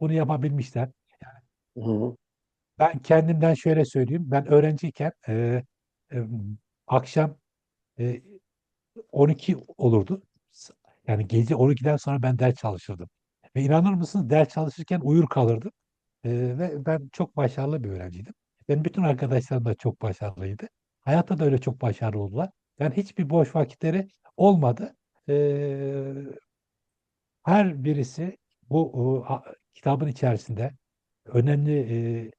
bunu yapabilmişler. Hı hı. Ben kendimden şöyle söyleyeyim. Ben öğrenciyken e, akşam e, 12 olurdu. Yani gece 12'den sonra ben ders çalışırdım. Ve inanır mısınız ders çalışırken uyur kalırdım. Ve ben çok başarılı bir öğrenciydim. Benim bütün arkadaşlarım da çok başarılıydı. Hayatta da öyle çok başarılı oldular. Yani hiçbir boş vakitleri olmadı. Ee, Her birisi bu kitabın içerisinde önemli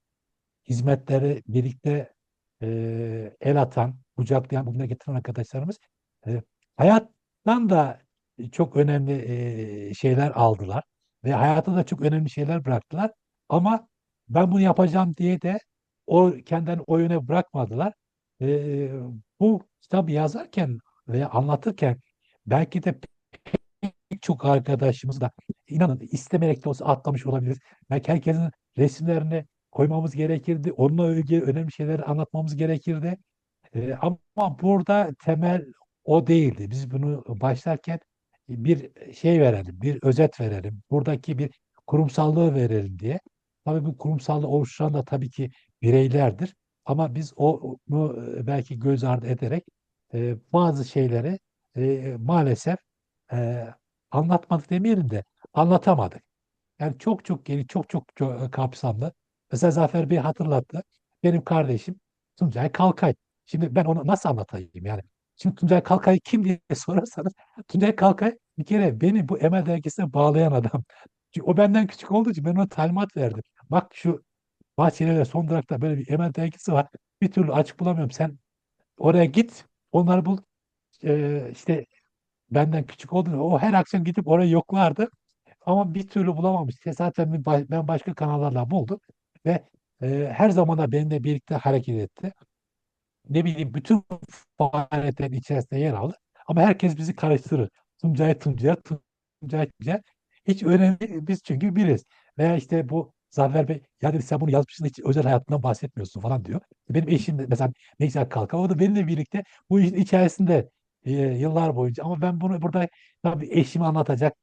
hizmetleri birlikte el atan, kucaklayan, bugüne getiren arkadaşlarımız e, hayattan da çok önemli şeyler aldılar ve hayata da çok önemli şeyler bıraktılar. Ama ben bunu yapacağım diye de kendilerini o yöne bırakmadılar. E, Bu kitabı yazarken veya anlatırken belki de çok arkadaşımız da inanın istemeyerek de olsa atlamış olabiliriz. Belki herkesin resimlerini koymamız gerekirdi. Onunla ilgili önemli şeyleri anlatmamız gerekirdi. Ama burada temel o değildi. Biz bunu başlarken bir şey verelim, bir özet verelim. Buradaki bir kurumsallığı verelim diye. Tabii bu kurumsallığı oluşturan da tabii ki bireylerdir. Ama biz onu belki göz ardı ederek bazı şeyleri maalesef e, anlatmadık demeyelim de anlatamadık. Yani çok çok geniş, çok kapsamlı. Mesela Zafer Bey hatırlattı. Benim kardeşim Tuncay Kalkay. Şimdi ben onu nasıl anlatayım yani? Şimdi Tuncay Kalkay kim diye sorarsanız Tuncay Kalkay bir kere beni bu Emel dergisine bağlayan adam. Çünkü o benden küçük olduğu için ben ona talimat verdim. Bak şu Bahçeli'de son durakta böyle bir Emel dergisi var. Bir türlü açık bulamıyorum. Sen oraya git, onları bul. İşte benden küçük olduğunu o her akşam gidip orayı yoklardı. Ama bir türlü bulamamış. Tesadüfen ben başka kanallarla buldum ve her zaman da benimle birlikte hareket etti. Ne bileyim bütün faaliyetlerin içerisinde yer aldı. Ama herkes bizi karıştırır. Tuncay. Hiç önemli değil. Biz çünkü biriz. Veya işte bu Zafer Bey ya dedi sen bunu yazmışsın hiç özel hayatından bahsetmiyorsun falan diyor. Benim eşim de mesela Neysel Kalkan o da benimle birlikte bu işin içerisinde yıllar boyunca ama ben bunu burada tabii eşimi anlatacak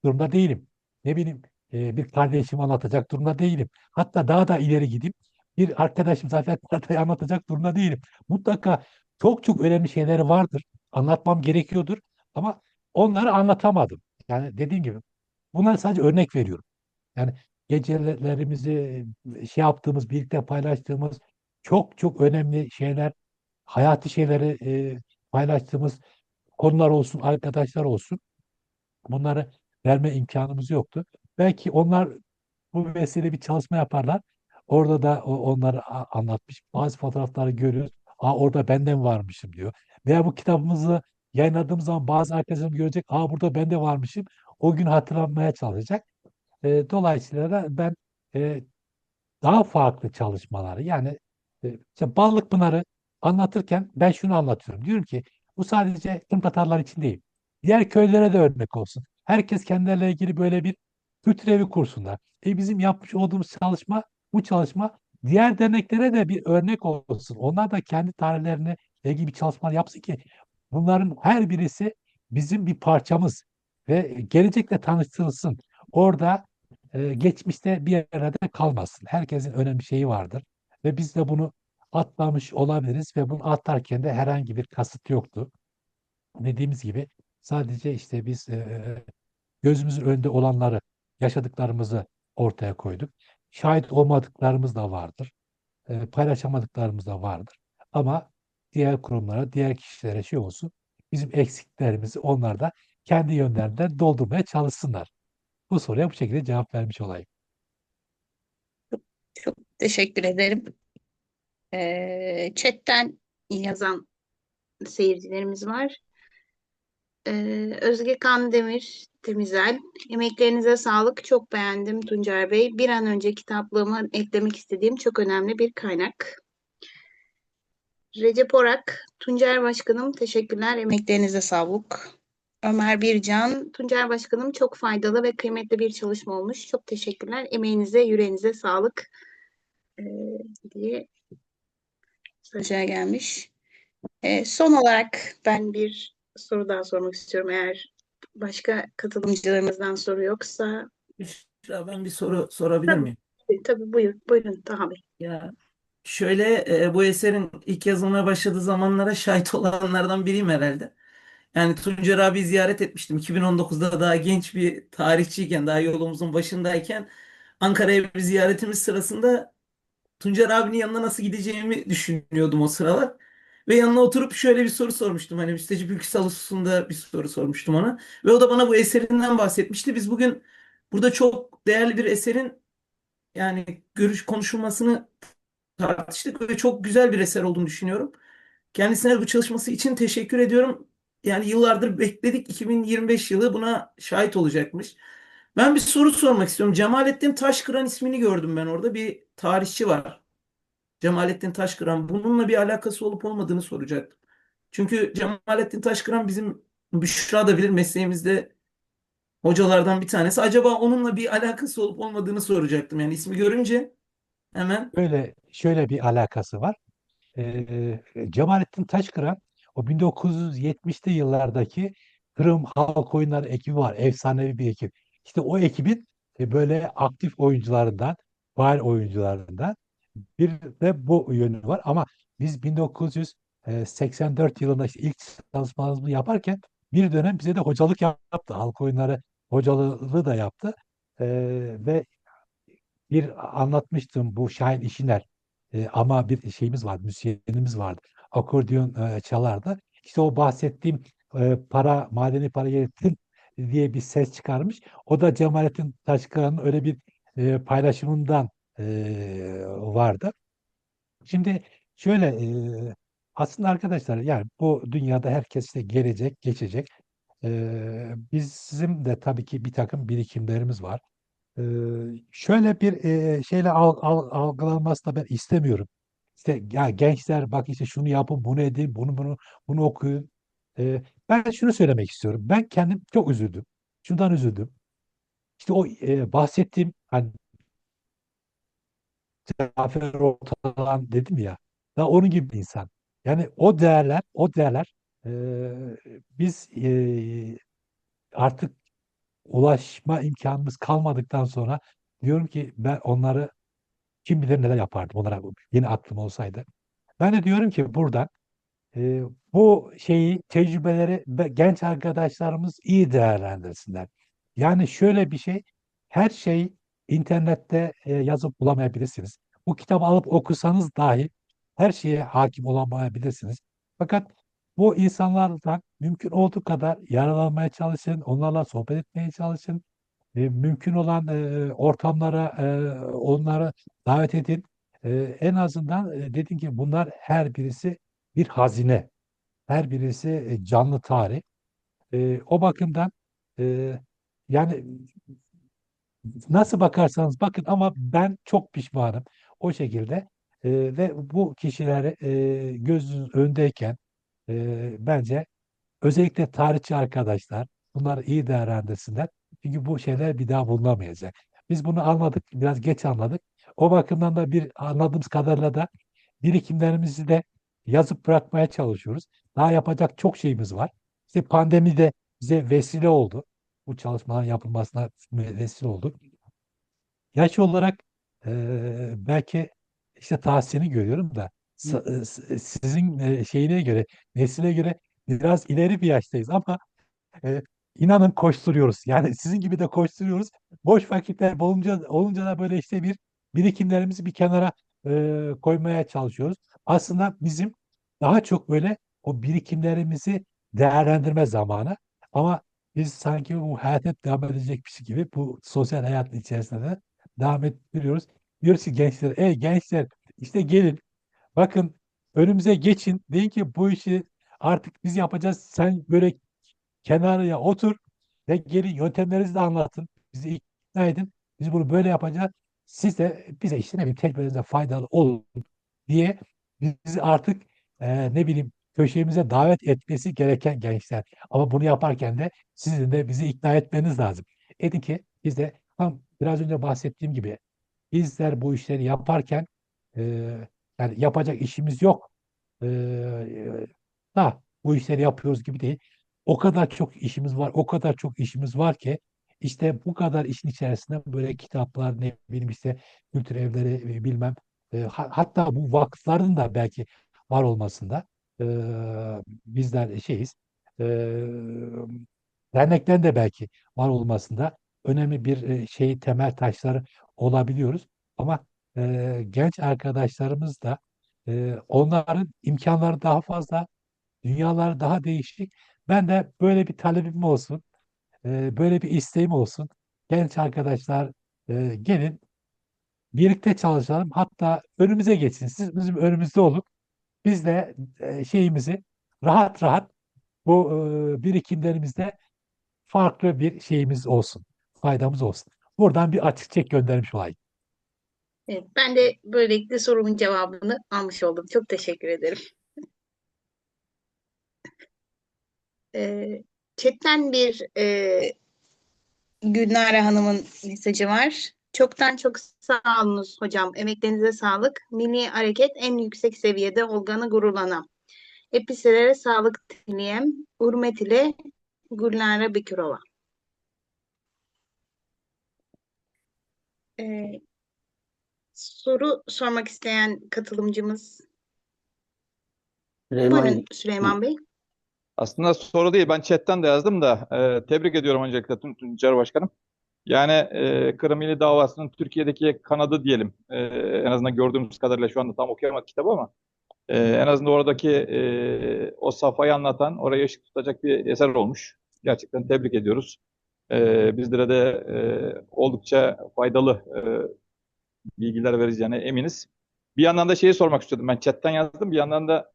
durumda değilim. Ne bileyim bir kardeşimi anlatacak durumda değilim. Hatta daha da ileri gideyim. Bir arkadaşım Zafer Kartay'ı anlatacak durumda değilim. Mutlaka çok önemli şeyleri vardır. Anlatmam gerekiyordur. Ama onları anlatamadım. Yani dediğim gibi bunları sadece örnek veriyorum. Yani gecelerimizi şey yaptığımız, birlikte paylaştığımız çok önemli şeyler, hayati şeyleri paylaştığımız konular olsun, arkadaşlar olsun. Bunları verme imkanımız yoktu. Belki onlar bu vesile bir çalışma yaparlar. Orada da onları anlatmış. Bazı fotoğrafları görüyoruz. Orada benden varmışım diyor. Veya bu kitabımızı yayınladığımız zaman bazı arkadaşlarım görecek. Burada ben de varmışım. O gün hatırlanmaya çalışacak. Dolayısıyla da ben e, daha farklı çalışmaları yani işte Ballıkpınar'ı anlatırken ben şunu anlatıyorum. Diyorum ki bu sadece Tüm Tatarlar için değil. Diğer köylere de örnek olsun. Herkes kendileriyle ilgili böyle bir kültür evi kursunlar. Bizim yapmış olduğumuz çalışma bu çalışma diğer derneklere de bir örnek olsun. Onlar da kendi tarihlerine ilgili bir çalışma yapsın ki bunların her birisi bizim bir parçamız ve gelecekle tanıştırılsın. Orada geçmişte bir arada kalmasın. Herkesin önemli şeyi vardır. Ve biz de bunu atlamış olabiliriz ve bunu atlarken de herhangi bir kasıt yoktu. Dediğimiz gibi sadece işte biz gözümüzün önünde olanları, yaşadıklarımızı ortaya koyduk. Şahit olmadıklarımız da vardır. Paylaşamadıklarımız da vardır. Ama diğer kurumlara, diğer kişilere şey olsun, bizim eksiklerimizi onlar da kendi yönlerinden doldurmaya çalışsınlar. Bu soruya bu şekilde cevap vermiş olayım. Çok teşekkür ederim. Chatten yazan seyircilerimiz var. Özge Kandemir Temizel. Emeklerinize sağlık. Çok beğendim Tuncer Bey. Bir an önce kitaplığıma eklemek istediğim çok önemli bir kaynak. Recep Orak, Tuncer Başkanım teşekkürler. Emeklerinize sağlık. Ömer Bircan, Tuncer Başkanım çok faydalı ve kıymetli bir çalışma olmuş. Çok teşekkürler. Emeğinize, yüreğinize sağlık ee, diye mesajlar gelmiş. Son olarak ben bir soru daha sormak istiyorum. Eğer başka katılımcılarımızdan soru yoksa. Ya ben bir soru sorabilir Tabii, miyim? tabii buyur, buyurun Taha Bey. Ya şöyle bu eserin ilk yazılmaya başladığı zamanlara şahit olanlardan biriyim herhalde. Yani Tuncer abi ziyaret etmiştim. 2019'da daha genç bir tarihçiyken, daha yolumuzun başındayken Ankara'ya bir ziyaretimiz sırasında Tuncer abinin yanına nasıl gideceğimi düşünüyordum o sıralar. Ve yanına oturup şöyle bir soru sormuştum. Hani Müstecip Ülküsal hususunda bir soru sormuştum ona. Ve o da bana bu eserinden bahsetmişti. Biz bugün burada çok değerli bir eserin görüş konuşulmasını tartıştık ve çok güzel bir eser olduğunu düşünüyorum. Kendisine bu çalışması için teşekkür ediyorum. Yani yıllardır bekledik. 2025 yılı buna şahit olacakmış. Ben bir soru sormak istiyorum. Cemalettin Taşkıran ismini gördüm ben orada. Bir tarihçi var. Cemalettin Taşkıran. Bununla bir alakası olup olmadığını soracaktım. Çünkü Cemalettin Taşkıran bizim Büşra da bilir mesleğimizde hocalardan bir tanesi. Acaba onunla bir alakası olup olmadığını soracaktım. Yani ismi görünce hemen. Şöyle bir alakası var. Cemalettin Taşkıran o 1970'li yıllardaki Kırım Halk Oyunları ekibi var. Efsanevi bir ekip. İşte o ekibin böyle aktif oyuncularından, faal oyuncularından bir de bu yönü var. Ama biz 1984 yılında işte ilk çalışmamızı yaparken bir dönem bize de hocalık yaptı. Halk oyunları hocalığı da yaptı. Ve anlatmıştım bu Şahin İşiner. Ama bir şeyimiz vardı, müzisyenimiz vardı. Akordeon çalardı. İşte o bahsettiğim madeni para yönetim diye bir ses çıkarmış. O da Cemalettin Taşkıran'ın öyle bir paylaşımından vardı. Şimdi şöyle aslında arkadaşlar yani bu dünyada herkes de gelecek, geçecek. Bizim de tabii ki bir takım birikimlerimiz var. Ee, Şöyle bir şeyle algılanmasını da ben istemiyorum. İşte ya gençler bak işte şunu yapın, bunu edin, bunu okuyun. Ben şunu söylemek istiyorum. Ben kendim çok üzüldüm. Şundan üzüldüm. İşte o bahsettiğim hani Cafer Ortalan dedim ya. Da onun gibi bir insan. Yani o değerler e, biz artık ulaşma imkanımız kalmadıktan sonra diyorum ki ben onları kim bilir neler yapardım onlara yeni aklım olsaydı. Ben de diyorum ki buradan e, bu tecrübeleri genç arkadaşlarımız iyi değerlendirsinler. Yani şöyle bir şey, her şeyi internette yazıp bulamayabilirsiniz. Bu kitabı alıp okusanız dahi her şeye hakim olamayabilirsiniz. Fakat bu insanlardan mümkün olduğu kadar yararlanmaya çalışın, onlarla sohbet etmeye çalışın. Mümkün olan ortamlara onları davet edin. En azından dedim ki bunlar her birisi bir hazine. Her birisi canlı tarih. O bakımdan e, yani nasıl bakarsanız bakın ama ben çok pişmanım o şekilde. Ve bu kişileri gözünüzün önündeyken bence özellikle tarihçi arkadaşlar bunları iyi değerlendirsinler. Çünkü bu şeyler bir daha bulunamayacak. Biz bunu anladık, biraz geç anladık. O bakımdan da bir anladığımız kadarıyla da birikimlerimizi de yazıp bırakmaya çalışıyoruz. Daha yapacak çok şeyimiz var. İşte pandemi de bize vesile oldu. Bu çalışmaların yapılmasına vesile oldu. Yaş olarak belki işte tahsini görüyorum da sizin şeyine göre, nesile göre biraz ileri bir yaştayız ama e, inanın koşturuyoruz. Yani sizin gibi de koşturuyoruz. Boş vakitler olunca da böyle işte birikimlerimizi bir kenara koymaya çalışıyoruz. Aslında bizim daha çok böyle o birikimlerimizi değerlendirme zamanı. Ama biz sanki bu hayat hep devam edecekmiş gibi bu sosyal hayatın içerisinde de devam ettiriyoruz. Diyoruz ki gençler, ey gençler işte gelin bakın önümüze geçin. Deyin ki bu işi artık biz yapacağız. Sen böyle kenarıya otur ve gelin yöntemlerinizi de anlatın. Bizi ikna edin. Biz bunu böyle yapacağız. Siz de bize işte ne bileyim tecrübelerinize faydalı olun diye bizi artık ne bileyim köşemize davet etmesi gereken gençler. Ama bunu yaparken de sizin de bizi ikna etmeniz lazım. Edin ki biz de tam biraz önce bahsettiğim gibi bizler bu işleri yaparken e, yani yapacak işimiz yok. Da bu işleri yapıyoruz gibi değil. O kadar çok işimiz var, o kadar çok işimiz var ki işte bu kadar işin içerisinde böyle kitaplar, ne bileyim işte kültür evleri, bilmem, hatta bu vakıfların da belki var olmasında, e, bizler şeyiz, e, derneklerin de belki var olmasında önemli bir şey, temel taşları olabiliyoruz. Ama genç arkadaşlarımız da, onların imkanları daha fazla, dünyalar daha değişik. Ben de böyle bir talebim olsun, böyle bir isteğim olsun. Genç arkadaşlar, gelin birlikte çalışalım. Hatta önümüze geçin. Siz bizim önümüzde olun. Biz de şeyimizi rahat rahat bu birikimlerimizde farklı bir şeyimiz olsun. Faydamız olsun. Buradan bir açık çek göndermiş olayım. Evet, ben de böylelikle sorumun cevabını almış oldum. Çok teşekkür ederim. Chatten bir Gülnare Hanım'ın mesajı var. Çoktan çok sağ olunuz hocam. Emeklerinize sağlık. Milli Hareket en yüksek seviyede olganı gururlana. Episelere sağlık dileyem. Hürmet ile Gülnare Bekirova. Ee, soru sormak isteyen katılımcımız. Buyurun Süleyman, Süleyman Bey. Aslında soru değil. Ben chatten de yazdım da tebrik ediyorum öncelikle Tuncer Başkanım. Yani Kırım İli davasının Türkiye'deki kanadı diyelim. En azından gördüğümüz kadarıyla şu anda tam okuyamadık kitabı ama en azından oradaki o safhayı anlatan, oraya ışık tutacak bir eser olmuş. Gerçekten tebrik ediyoruz. Bizlere de oldukça faydalı bilgiler vereceğine eminiz. Bir yandan da şeyi sormak istiyordum. Ben chatten yazdım. Bir yandan da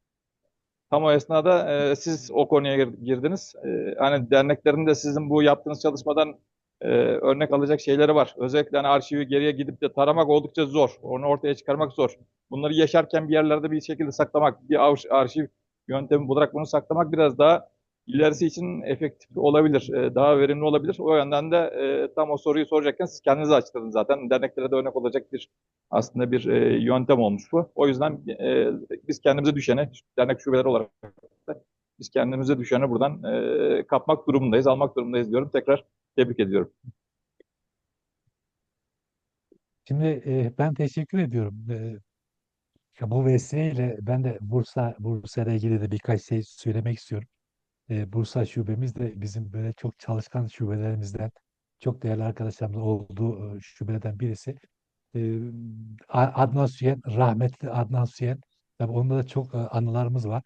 tam o esnada siz o konuya girdiniz. Hani derneklerin de sizin bu yaptığınız çalışmadan örnek alacak şeyleri var. Özellikle hani arşivi geriye gidip de taramak oldukça zor. Onu ortaya çıkarmak zor. Bunları yaşarken bir yerlerde bir şekilde saklamak, bir arşiv yöntemi bularak bunu saklamak biraz daha ilerisi için efektif olabilir, daha verimli olabilir. O yönden de tam o soruyu soracakken siz kendinizi açtınız zaten. Derneklere de örnek olacak bir aslında bir yöntem olmuş bu. O yüzden biz kendimize düşeni, dernek şubeleri olarak da biz kendimize düşeni buradan kapmak durumundayız, almak durumundayız diyorum. Tekrar tebrik ediyorum. Şimdi ben teşekkür ediyorum. Ya bu vesileyle ben de Bursa ile ilgili de birkaç şey söylemek istiyorum. Bursa şubemiz de bizim böyle çok çalışkan şubelerimizden, çok değerli arkadaşlarımız olduğu şubelerden birisi. E, Adnan Süyen, rahmetli Adnan Süyen. Tabii onda da çok anılarımız var.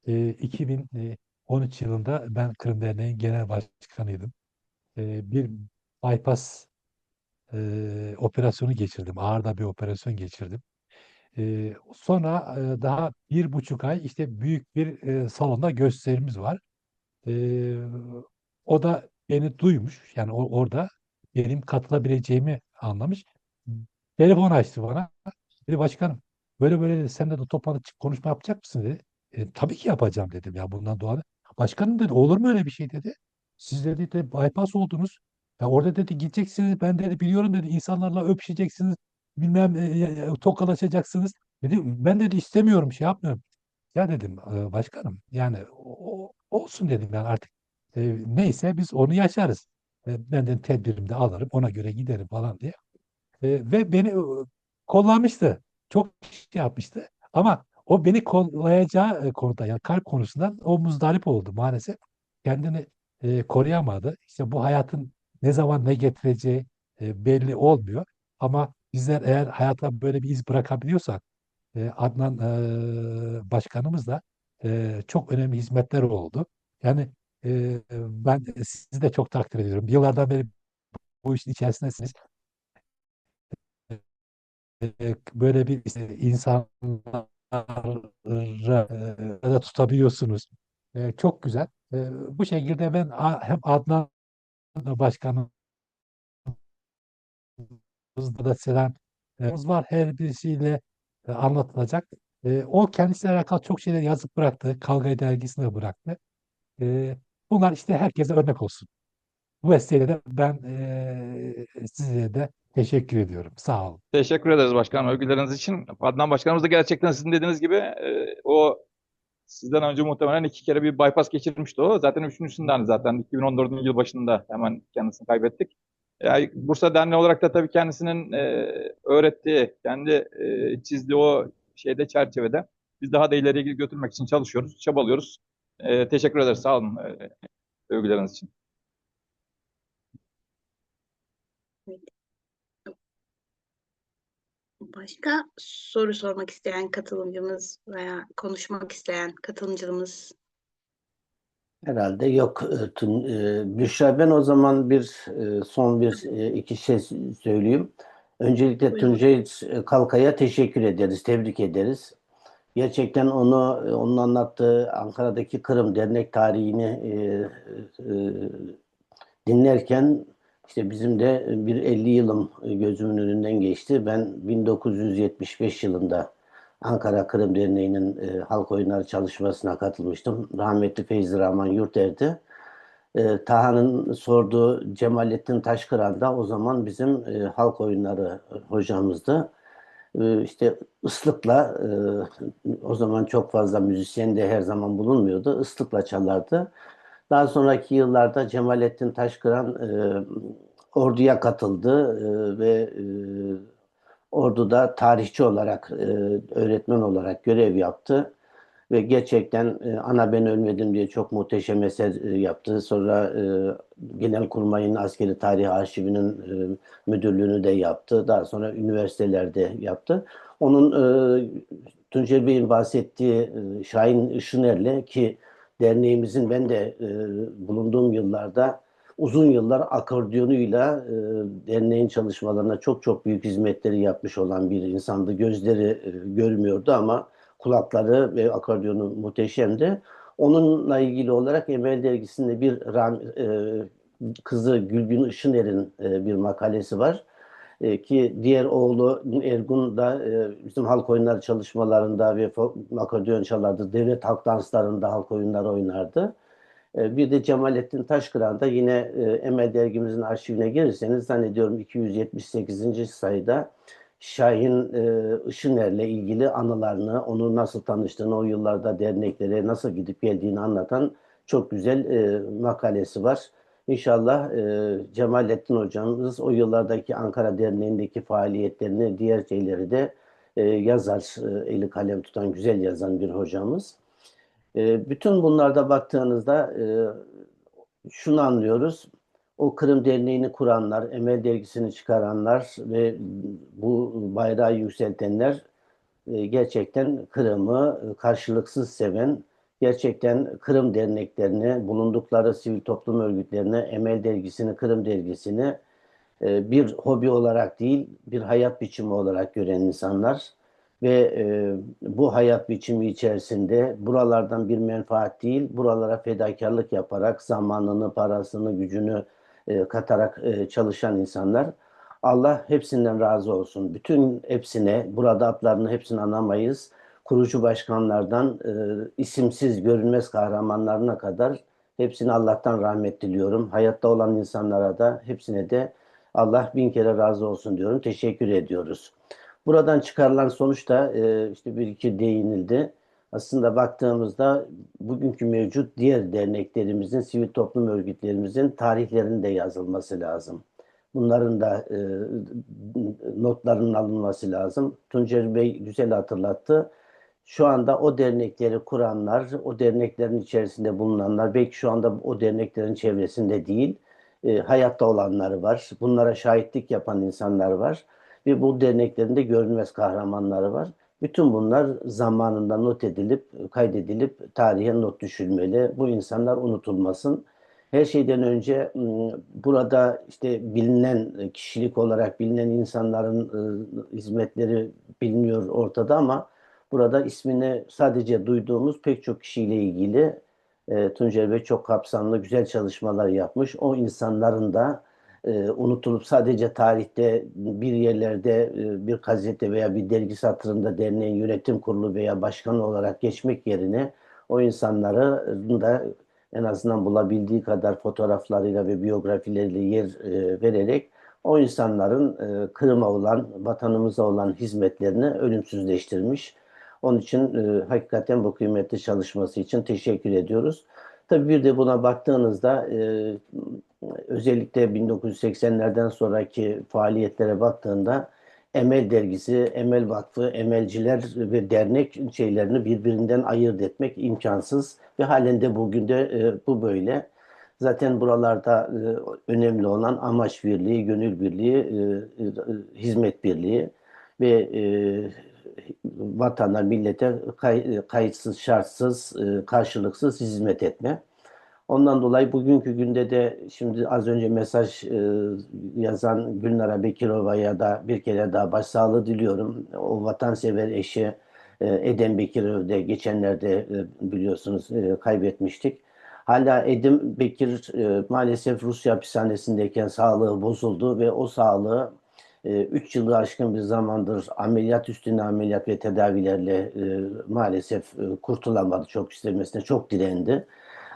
2013 yılında ben Kırım Derneği'nin genel başkanıydım. Bir bypass operasyonu geçirdim. Ağır da bir operasyon geçirdim. Sonra daha 1,5 ay işte büyük bir salonda gösterimiz var. Ee, O da beni duymuş. Yani orada benim katılabileceğimi anlamış. Telefon açtı bana. Dedi başkanım, böyle böyle dedi, sen de toplantı konuşma yapacak mısın dedi. Tabii ki yapacağım dedim ya, bundan doğal. Başkanım dedi, olur mu öyle bir şey dedi. Siz dedi bypass oldunuz. Ya orada dedi gideceksiniz, ben dedi biliyorum dedi, insanlarla öpüşeceksiniz, bilmem tokalaşacaksınız. Dedi, ben dedi istemiyorum, şey yapmıyorum. Ya dedim başkanım, yani olsun dedim, yani artık neyse biz onu yaşarız. Ben de tedbirimi de alırım, ona göre giderim falan diye. Ve beni kollamıştı. Çok şey yapmıştı. Ama o beni kollayacağı konuda, yani kalp konusundan o muzdarip oldu maalesef. Kendini koruyamadı. İşte bu hayatın ne zaman ne getireceği belli olmuyor. Ama bizler eğer hayata böyle bir iz bırakabiliyorsak, Adnan Başkanımız da çok önemli hizmetler oldu. Yani ben sizi de çok takdir ediyorum. Yıllardan beri bu işin içerisindesiniz. Böyle bir işte insanları da tutabiliyorsunuz. Çok güzel. Bu şekilde ben hem Adnan Başkanımızda da selam var. Her birisiyle anlatılacak. O kendisiyle alakalı çok şeyler yazıp bıraktı. Kavga dergisine de bıraktı. Bunlar işte herkese örnek olsun. Bu vesileyle de ben size de teşekkür ediyorum. Sağ olun. Teşekkür ederiz başkanım övgüleriniz için. Adnan Başkanımız da gerçekten sizin dediğiniz gibi o Sizden önce muhtemelen 2 kere bir bypass geçirmişti o. Zaten üçüncüsünde hani zaten 2014'ün yılbaşında hemen kendisini kaybettik. Yani Bursa Derneği olarak da tabii kendisinin öğrettiği, kendi çizdiği o şeyde çerçevede biz daha da ileriye götürmek için çalışıyoruz, çabalıyoruz. Teşekkür ederiz. Sağ olun övgüleriniz için. Başka soru sormak isteyen katılımcımız veya konuşmak isteyen katılımcımız? Herhalde yok. Büşra, ben o zaman son iki şey söyleyeyim. Öncelikle Buyurun. Tuncay Kalkay'a teşekkür ederiz, tebrik ederiz. Gerçekten onun anlattığı Ankara'daki Kırım Dernek tarihini dinlerken işte bizim de bir 50 yılım gözümün önünden geçti. Ben 1975 yılında Ankara Kırım Derneği'nin halk oyunları çalışmasına katılmıştım. Rahmetli Feyzi Rahman Yurter'di. Taha'nın sorduğu Cemalettin Taşkıran da o zaman bizim halk oyunları hocamızdı. İşte ıslıkla o zaman çok fazla müzisyen de her zaman bulunmuyordu. Islıkla çalardı. Daha sonraki yıllarda Cemalettin Taşkıran orduya katıldı orduda tarihçi olarak, öğretmen olarak görev yaptı. Ve gerçekten Ana Ben Ölmedim diye çok muhteşem eser yaptı. Sonra Genelkurmay'ın Askeri Tarih Arşivi'nin müdürlüğünü de yaptı. Daha sonra üniversitelerde yaptı. Onun Tuncel Bey'in bahsettiği Şahin Işıner'le ki derneğimizin ben de bulunduğum yıllarda uzun yıllar akordiyonuyla derneğin çalışmalarına çok çok büyük hizmetleri yapmış olan bir insandı. Gözleri görmüyordu ama kulakları ve akordiyonu muhteşemdi. Onunla ilgili olarak Emel Dergisi'nde kızı Gülgün Işıner'in bir makalesi var. Ki diğer oğlu Ergun da bizim halk oyunları çalışmalarında ve akordeon çalardı. Devlet halk danslarında halk oyunları oynardı. Bir de Cemalettin Taşkıran da yine Emel Dergimizin arşivine girirseniz zannediyorum 278. sayıda Şahin Işıner'le ilgili anılarını, onu nasıl tanıştığını, o yıllarda derneklere nasıl gidip geldiğini anlatan çok güzel makalesi var. İnşallah Cemalettin hocamız o yıllardaki Ankara Derneği'ndeki faaliyetlerini, diğer şeyleri de yazar, eli kalem tutan, güzel yazan bir hocamız. Bütün bunlarda baktığınızda şunu anlıyoruz. O Kırım Derneği'ni kuranlar, Emel Dergisi'ni çıkaranlar ve bu bayrağı yükseltenler gerçekten Kırım'ı karşılıksız seven, gerçekten Kırım derneklerini, bulundukları sivil toplum örgütlerine, Emel Dergisi'ni, Kırım Dergisi'ni bir hobi olarak değil, bir hayat biçimi olarak gören insanlar ve bu hayat biçimi içerisinde buralardan bir menfaat değil, buralara fedakarlık yaparak zamanını, parasını, gücünü katarak çalışan insanlar. Allah hepsinden razı olsun. Bütün hepsine, burada adlarını hepsini anamayız. Kurucu başkanlardan isimsiz, görünmez kahramanlarına kadar hepsine Allah'tan rahmet diliyorum. Hayatta olan insanlara da hepsine de Allah bin kere razı olsun diyorum. Teşekkür ediyoruz. Buradan çıkarılan sonuçta işte bir iki değinildi. Aslında baktığımızda bugünkü mevcut diğer derneklerimizin, sivil toplum örgütlerimizin tarihlerinin de yazılması lazım. Bunların da notlarının alınması lazım. Tuncer Bey güzel hatırlattı. Şu anda o dernekleri kuranlar, o derneklerin içerisinde bulunanlar, belki şu anda o derneklerin çevresinde değil, hayatta olanları var. Bunlara şahitlik yapan insanlar var. Ve bu derneklerin de görünmez kahramanları var. Bütün bunlar zamanında not edilip, kaydedilip tarihe not düşülmeli. Bu insanlar unutulmasın. Her şeyden önce burada işte bilinen kişilik olarak bilinen insanların hizmetleri biliniyor ortada ama burada ismini sadece duyduğumuz pek çok kişiyle ilgili Tuncer Bey çok kapsamlı güzel çalışmalar yapmış. O insanların da unutulup sadece tarihte bir yerlerde bir gazete veya bir dergi satırında derneğin yönetim kurulu veya başkanı olarak geçmek yerine o insanları da en azından bulabildiği kadar fotoğraflarıyla ve biyografileriyle yer vererek o insanların Kırım'a olan, vatanımıza olan hizmetlerini ölümsüzleştirmiş. Onun için hakikaten bu kıymetli çalışması için teşekkür ediyoruz. Tabii bir de buna baktığınızda özellikle 1980'lerden sonraki faaliyetlere baktığında Emel Dergisi, Emel Vakfı, Emelciler ve dernek şeylerini birbirinden ayırt etmek imkansız ve halen de bugün de bu böyle. Zaten buralarda önemli olan amaç birliği, gönül birliği, hizmet birliği ve vatana, millete kayıtsız, şartsız, karşılıksız hizmet etme. Ondan dolayı bugünkü günde de şimdi az önce mesaj yazan Gülnara Bekirova'ya da bir kere daha başsağlığı diliyorum. O vatansever eşi Edem Bekirov'u da geçenlerde biliyorsunuz kaybetmiştik. Hala Edem Bekir maalesef Rusya hapishanesindeyken sağlığı bozuldu ve o sağlığı 3 yılı aşkın bir zamandır ameliyat üstüne ameliyat ve tedavilerle maalesef kurtulamadı. Çok istemesine çok direndi.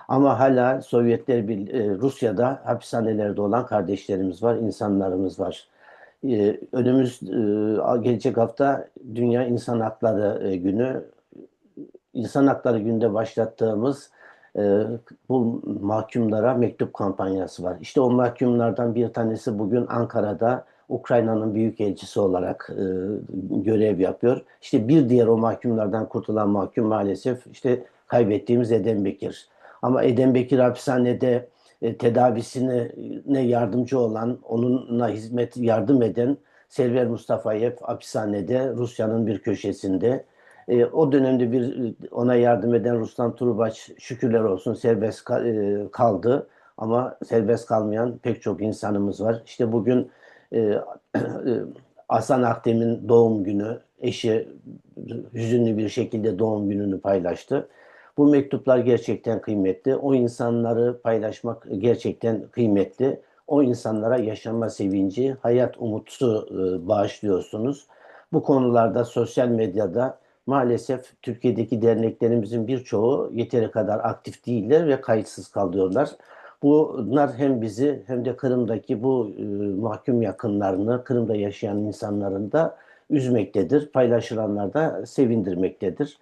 Ama hala Rusya'da hapishanelerde olan kardeşlerimiz var, insanlarımız var. Gelecek hafta Dünya İnsan Hakları Günü. İnsan Hakları Günü'nde başlattığımız bu mahkumlara mektup kampanyası var. İşte o mahkumlardan bir tanesi bugün Ankara'da Ukrayna'nın büyükelçisi olarak görev yapıyor. İşte bir diğer o mahkumlardan kurtulan mahkum maalesef işte kaybettiğimiz Edem Bekir. Ama Edem Bekir hapishanede tedavisine yardımcı olan, onunla yardım eden Server Mustafayev hapishanede Rusya'nın bir köşesinde. O dönemde ona yardım eden Ruslan Turbaç şükürler olsun serbest kaldı. Ama serbest kalmayan pek çok insanımız var. İşte bugün e, Hasan Akdem'in doğum günü, eşi hüzünlü bir şekilde doğum gününü paylaştı. Bu mektuplar gerçekten kıymetli. O insanları paylaşmak gerçekten kıymetli. O insanlara yaşama sevinci, hayat umutu bağışlıyorsunuz. Bu konularda sosyal medyada maalesef Türkiye'deki derneklerimizin birçoğu yeteri kadar aktif değiller ve kayıtsız kalıyorlar. Bunlar hem bizi hem de Kırım'daki bu mahkum yakınlarını, Kırım'da yaşayan insanların da üzmektedir. Paylaşılanlar da sevindirmektedir.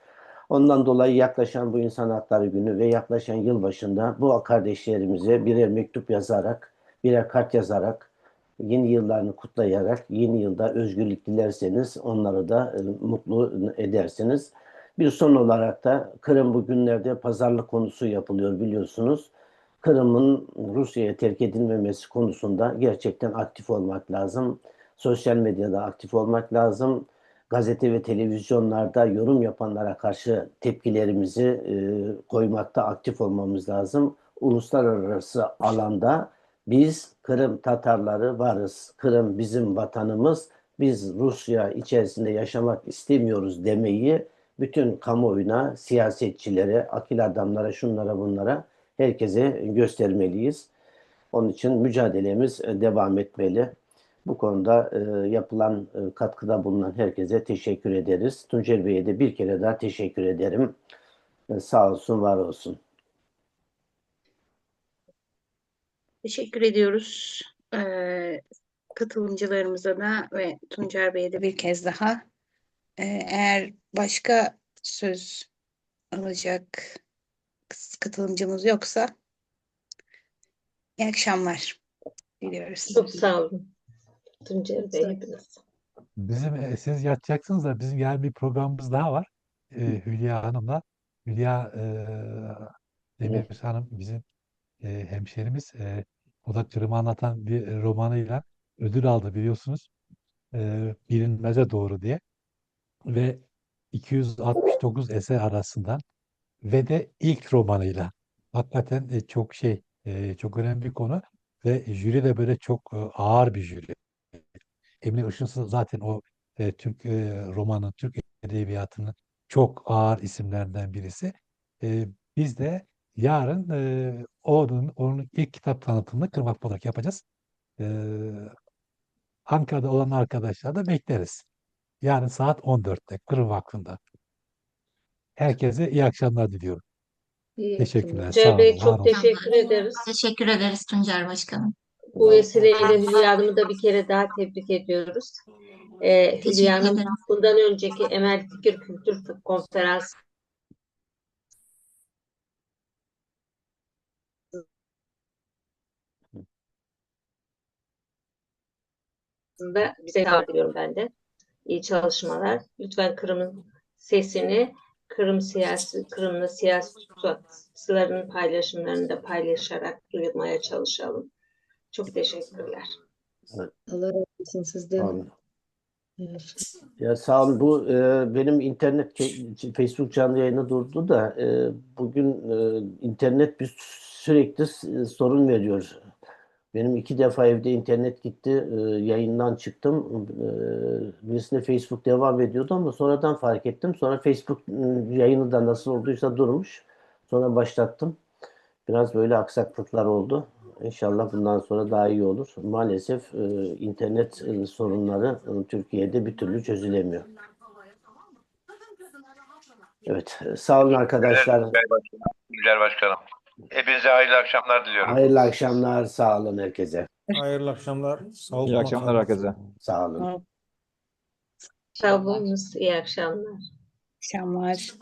Ondan dolayı yaklaşan bu İnsan Hakları Günü ve yaklaşan yılbaşında bu kardeşlerimize birer mektup yazarak, birer kart yazarak, yeni yıllarını kutlayarak, yeni yılda özgürlük dilerseniz onları da mutlu edersiniz. Bir son olarak da Kırım bugünlerde pazarlık konusu yapılıyor biliyorsunuz. Kırım'ın Rusya'ya terk edilmemesi konusunda gerçekten aktif olmak lazım. Sosyal medyada aktif olmak lazım. Gazete ve televizyonlarda yorum yapanlara karşı tepkilerimizi koymakta aktif olmamız lazım. Uluslararası alanda biz Kırım Tatarları varız. Kırım bizim vatanımız. Biz Rusya içerisinde yaşamak istemiyoruz demeyi bütün kamuoyuna, siyasetçilere, akil adamlara, şunlara bunlara herkese göstermeliyiz. Onun için mücadelemiz devam etmeli. Bu konuda yapılan katkıda bulunan herkese teşekkür ederiz. Tuncer Bey'e de bir kere daha teşekkür ederim. Sağ olsun, var olsun. Teşekkür ediyoruz katılımcılarımıza da ve Tuncer Bey'e de bir kez daha. Eğer başka söz alacak katılımcımız yoksa iyi akşamlar diliyoruz. Çok sağ olun Tuncer Bey hepiniz. Bizim siz yatacaksınız da bizim yarın bir programımız daha var. Hülya Hanım'la. Hülya Demir Hanım bizim hemşerimiz. O da Kırım'ı anlatan bir romanıyla ödül aldı biliyorsunuz. Bilinmeze Doğru diye. Ve 269 eser arasından ve de ilk romanıyla. Hakikaten çok önemli bir konu ve jüri de böyle çok ağır bir jüri. Emine Işınsız zaten o Türk romanın, Türk edebiyatının çok ağır isimlerden birisi. Biz de yarın onun ilk kitap tanıtımını Kırmak Balık yapacağız. E, Ankara'da olan arkadaşlar da bekleriz. Yarın saat 14'te Kırım Vakfı'nda. Herkese iyi akşamlar diliyorum. İyi Teşekkürler, akşamlar. sağ Tuncer Bey olun, var çok olun. teşekkür ederiz. Teşekkür ederiz Tuncer Başkanım. Bu vesileyle Hülya Hanım'ı da bir kere daha tebrik ediyoruz. Hülya Hanım, bundan önceki Emel Fikir Kültür Konferansı'nda bize davet ediyorum ben de. İyi çalışmalar. Lütfen Kırım'ın sesini Kırım'la siyasetçilerin paylaşımlarını da paylaşarak duyurmaya çalışalım. Çok teşekkürler. Allah razı olsun sizden. Tamam. Evet. Ya sağ olun. Bu benim Facebook canlı yayını durdu da bugün internet bir sürekli sorun veriyor. Benim 2 defa evde internet gitti. Yayından çıktım. Birisinde Facebook devam ediyordu ama sonradan fark ettim. Sonra Facebook yayını da nasıl olduysa durmuş. Sonra başlattım. Biraz böyle aksaklıklar oldu. İnşallah bundan sonra daha iyi olur. Maalesef internet sorunları Türkiye'de bir türlü çözülemiyor. Evet, sağ olun arkadaşlar. Tuncel Başkanım. Hepinize hayırlı akşamlar diliyorum. Hayırlı akşamlar, sağ olun herkese. Hayırlı akşamlar. Sağ İyi akşamlar herkese. Sağ olun. Sağ olunuz. İyi akşamlar. Akşamlar.